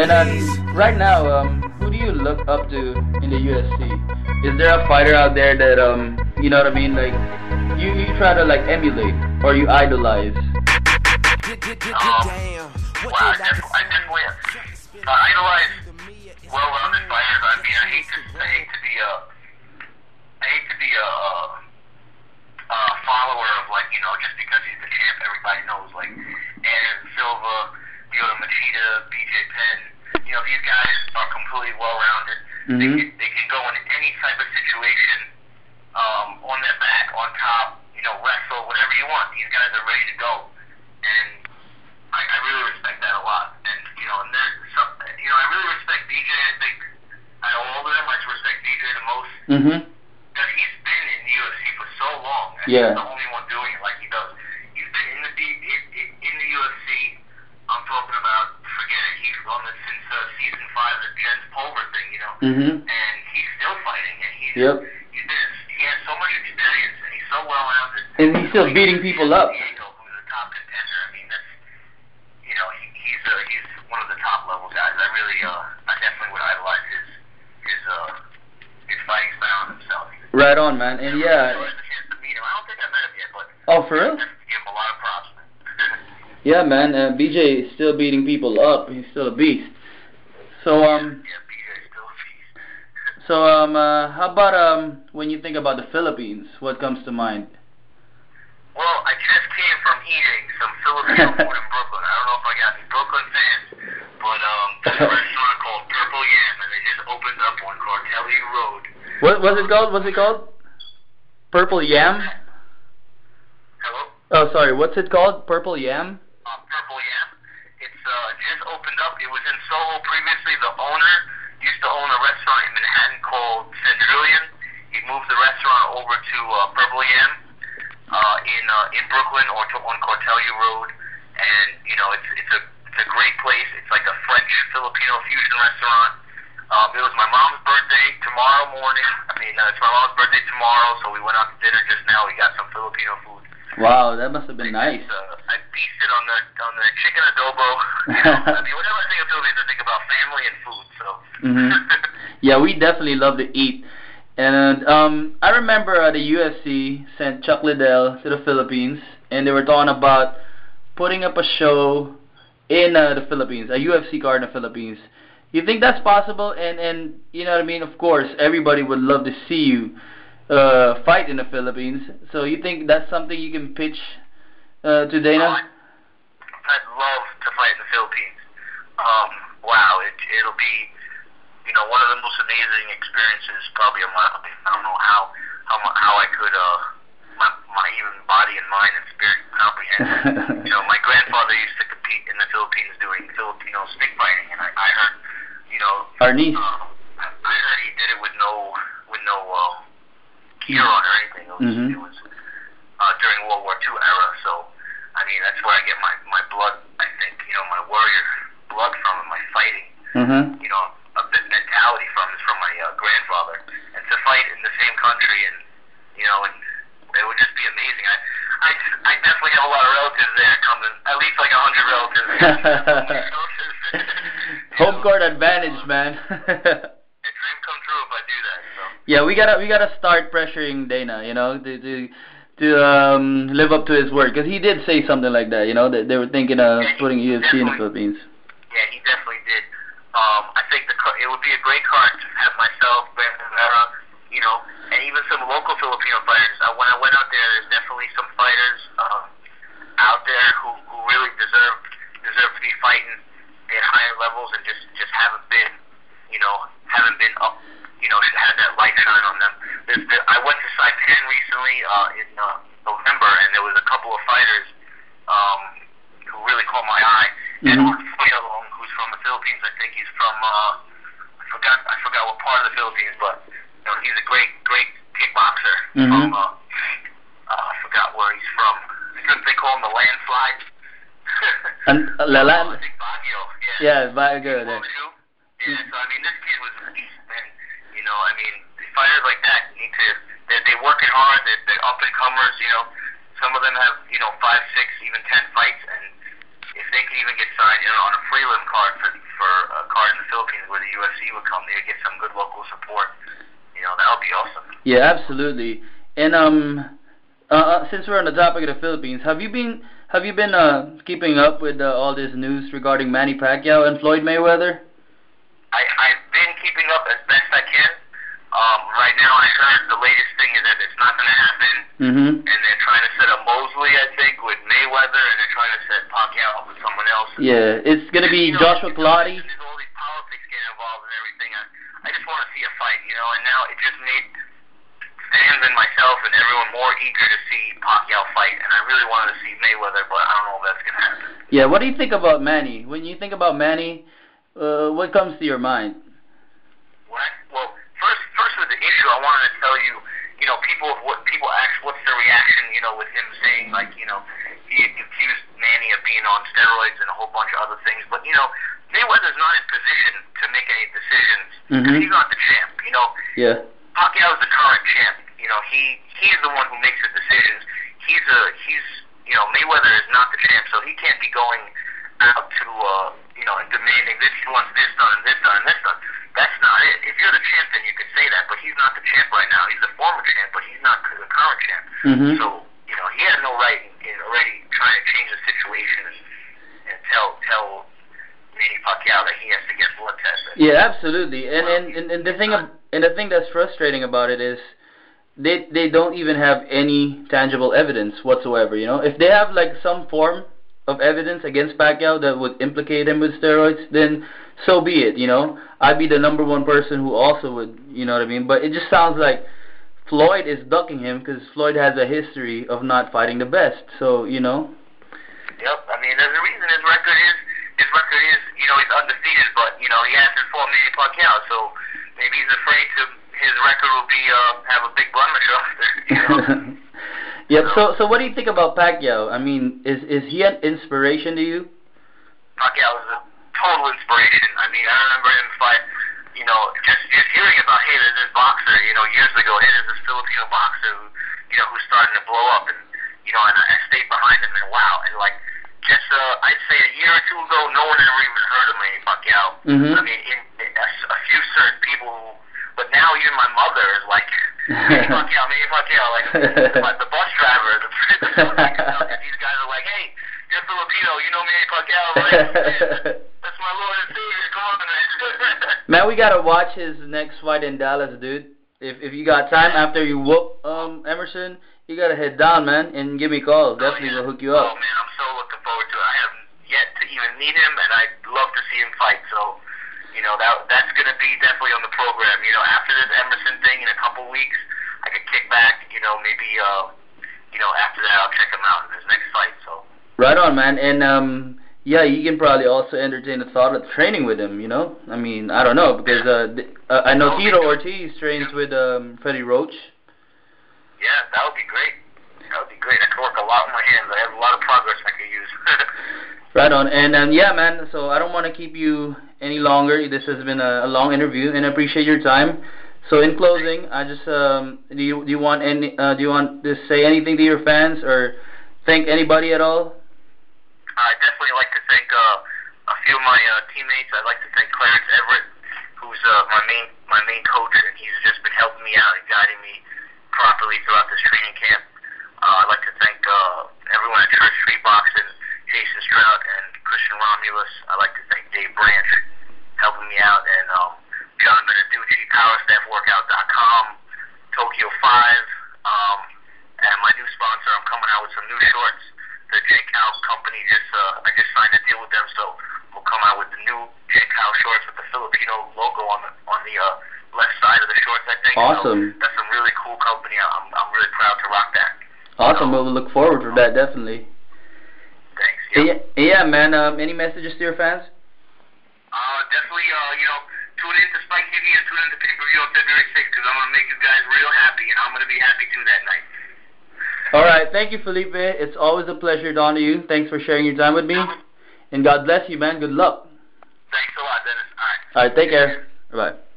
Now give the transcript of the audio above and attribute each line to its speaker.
Speaker 1: And right now, who do you look up to in the UFC? Is there a fighter out there that you know what I mean, like you try to like emulate or you idolize?
Speaker 2: Wow, I definitely idolize well-rounded fighters. I mean, I hate to be a follower of, like, you know, just because he's the champ, everybody knows, like Anderson Silva, Lyoto Machida, BJ Penn. You know, these guys are completely well-rounded. They can go in any type of situation, on their back, on top, you know, wrestle, whatever you want. These guys are ready to go, and I really respect that a lot. And you know, I really respect BJ. I think out of all of them, I respect BJ the most because he's been in the UFC for so long. And he's the only one doing it like he does. He's been in the UFC. I'm talking about, forget it. He's on this since season 5 of the Jens Pulver thing, you know. And he's still fighting, and he has so much experience, and he's so well-rounded.
Speaker 1: And he's still beating people up.
Speaker 2: Who's a top contender. I mean, that's, you know, he's one of the top level guys. I definitely would idolize his fighting style himself.
Speaker 1: Right on, man. And yeah.
Speaker 2: I had the chance to meet him. I don't think I met him yet, but
Speaker 1: oh, for real?
Speaker 2: I give him a lot of props.
Speaker 1: Yeah, man. BJ is still beating people up. He's still a beast. So
Speaker 2: yeah, BJ's still a beast.
Speaker 1: So how about when you think about the Philippines, what comes to mind?
Speaker 2: Well, I just came from eating some Filipino food in Brooklyn. I don't know if I got any Brooklyn fans, but there's a restaurant called Purple Yam, and they just opened up on Cartelli Road.
Speaker 1: What's it called? What's it called? Purple Yam?
Speaker 2: Hello?
Speaker 1: Oh, sorry. What's it called? Purple Yam?
Speaker 2: Purple Yam. It's just opened up. It was in Soho previously. The owner used to own a restaurant in Manhattan called Centrillion. He moved the restaurant over to Purple Yam in Brooklyn or on Cartelli Road, and you know it's a great place. It's like a French Filipino fusion restaurant. It was my mom's birthday tomorrow morning. It's my mom's birthday tomorrow, so we went out to dinner just now. We got some Filipino food.
Speaker 1: Wow, that must have been nice.
Speaker 2: I feasted on the chicken adobo. You know, I mean, whenever I think of Philippines, I think about family and food. So.
Speaker 1: Yeah, we definitely love to eat. And I remember the UFC sent Chuck Liddell to the Philippines, and they were talking about putting up a show in the Philippines, a UFC card in the Philippines. You think that's possible? And you know what I mean? Of course, everybody would love to see you fight in the Philippines. So you think that's something you can pitch to Dana?
Speaker 2: I'd love to fight in the Philippines. Wow, it'll be, you know, one of the most amazing experiences probably of my life. I don't know how I could my even body and mind and spirit comprehend. You know, my grandfather used to compete in the Philippines doing Filipino stick fighting, and I heard, you know,
Speaker 1: Arnice.
Speaker 2: I heard he did it with no gear on or anything. It was during World War II era. So I mean, that's where I get my blood. I think, you know, my warrior blood from, and my fighting. You know, a bit mentality is from my grandfather. And to fight in the same country, and you know, and it would just be amazing. I definitely have a lot of relatives there coming. At least like 100 relatives.
Speaker 1: Home court advantage, man.
Speaker 2: Dream come true if I do that. So.
Speaker 1: Yeah, we gotta start pressuring Dana, you know, to live up to his word, because he did say something like that, you know, that they were thinking of putting UFC in the Philippines.
Speaker 2: Yeah, he definitely did. I think it would be a great card to have myself, Vera, you know, and even some local Filipino fighters. When I went out there, there's definitely some fighters out there who really deserve to be fighting at higher levels and just haven't been up, you know, had that light shine on them. I went to Saipan recently in November, and there was a couple of fighters who really caught my eye. Edward Foyalong, who's from the Philippines. I think he's from I forgot what part of the Philippines, but you know, he's a great kickboxer from I forgot where he's from. I think they call him the landslide. I think Baguio. Yeah,
Speaker 1: Baguio.
Speaker 2: Yeah, so I mean, this kid was a beast, and you know, I mean, fighters like that need to. They're working hard. They're up and comers. You know, some of them have, you know, 5, 6, even 10 fights, and if they can even get signed, you know, on a prelim card for he would come there, get some good local support. You know, that would be awesome.
Speaker 1: Yeah, absolutely. And since we're on the topic of the Philippines, have you been keeping up with all this news regarding Manny Pacquiao and Floyd Mayweather?
Speaker 2: I've been keeping up as best I can. Right now, I heard the latest thing is that it's not going to happen, and they're trying to set up Mosley, I think, with Mayweather, and they're trying to set Pacquiao up with someone else.
Speaker 1: Yeah, it's going to be Joshua Clottey.
Speaker 2: There's all these politics getting involved and everything. I just want to see a fight, you know, and now it just made fans and myself and everyone more eager to see Pacquiao fight, and I really wanted to see Mayweather, but I don't know if that's going to happen.
Speaker 1: Yeah, what do you think about Manny? When you think about Manny, what comes to your mind?
Speaker 2: Well, first with the issue, I wanted to tell you, you know, people ask what's their reaction, you know, with him saying, like, you know, he accused Manny of being on steroids and a whole bunch of other things, but, you know, Mayweather's not in position to make any decisions. He's not the champ, you know.
Speaker 1: Yeah.
Speaker 2: Pacquiao's the current champ. You know, he's the one who makes the decisions. He's you know, Mayweather is not the champ, so he can't be going out to you know, and demanding this. He wants this done and this done and this done. That's not it. If you're the champ, then you can say that. But he's not the champ right now. He's the former champ, but he's not the current champ. So you know, he has no right in already trying to change the situation and tell Manny Pacquiao that he has to get blood tested.
Speaker 1: Yeah, absolutely. And the thing that's frustrating about it is they don't even have any tangible evidence whatsoever. You know, if they have like some form of evidence against Pacquiao that would implicate him with steroids, then so be it. You know, I'd be the number one person who also would. You know what I mean? But it just sounds like Floyd is ducking him because Floyd has a history of not fighting the best. So you know.
Speaker 2: Yep. I mean, there's a reason his record is, you know, he's undefeated, but, you know, he hasn't fought Manny Pacquiao, so maybe he's afraid his record will be, have a big blemish after, you know.
Speaker 1: Yep, so what do you think about Pacquiao? I mean, is he an inspiration to you?
Speaker 2: Pacquiao is a total inspiration. I mean, I remember him fight, you know, just hearing about, hey, there's this boxer, you know, years ago, hey, there's this Filipino boxer who, you know, who's starting to blow up, and, you know, and I stayed behind him, and wow, and like, just, I'd say a year or two ago, no one ever even heard of Manny Pacquiao. I mean, a few certain people, but now even my mother is like, Manny Pacquiao, like the bus driver, the these guys are like, hey, you're Filipino, you know Manny Pacquiao, right? That's my Lord and Savior, come on, man.
Speaker 1: Man, we gotta watch his next fight in Dallas, dude. If you got time after you whoop Emerson, you gotta head down, man, and give me a call. Definitely will hook you up.
Speaker 2: Oh man, I'm so looking forward to it. I haven't yet to even meet him, and I'd love to see him fight. So, you know, that's gonna be definitely on the program. You know, after this Emerson thing in a couple weeks, I could kick back. You know, maybe you know, after that I'll check him out in his next fight. So. Right
Speaker 1: on, man, and yeah, you can probably also entertain the thought of training with him. You know, I mean, I don't know because I know Tito Ortiz trains with Freddie Roach.
Speaker 2: Yeah, that would be great. That would be great. I could work a lot with my hands. I have a lot of progress I could use.
Speaker 1: Right on. And yeah, man, so I don't want to keep you any longer. This has been a long interview, and I appreciate your time. So in closing, I just do you want to say anything to your fans or thank anybody at all?
Speaker 2: I'd definitely like to thank a few of my teammates. I'd like to thank Clarence Everett, who's my main coach, and he's just been helping me out and guiding me properly throughout this training camp. I'd like to thank everyone at Church Street Boxing, Jason Strout and Christian Romulus. I'd like to thank Dave Branch helping me out, and John Beneducci, PowerStaffWorkout.com, Tokyo 5, and my new sponsor. I'm coming out with some new shorts. The J Cow company I just signed a deal with them, so we'll come out with the new J Cow shorts with the Filipino logo on the left side of the shorts, I think.
Speaker 1: Awesome.
Speaker 2: So that's a really cool company. I'm really proud to rock that.
Speaker 1: Awesome. We'll look forward to that, definitely.
Speaker 2: Thanks.
Speaker 1: Yeah, man. Any messages to your fans?
Speaker 2: Definitely, you know, tune in to Spike TV and tune in to pay-per-view on February 6th because I'm going to make you guys real happy, and I'm going to be happy too that night.
Speaker 1: All right. Thank you, Felipe. It's always a pleasure talking to you. Thanks for sharing your time with me. And God bless you, man. Good luck.
Speaker 2: Thanks a lot, Dennis. All right.
Speaker 1: All right. Take care. Bye-bye.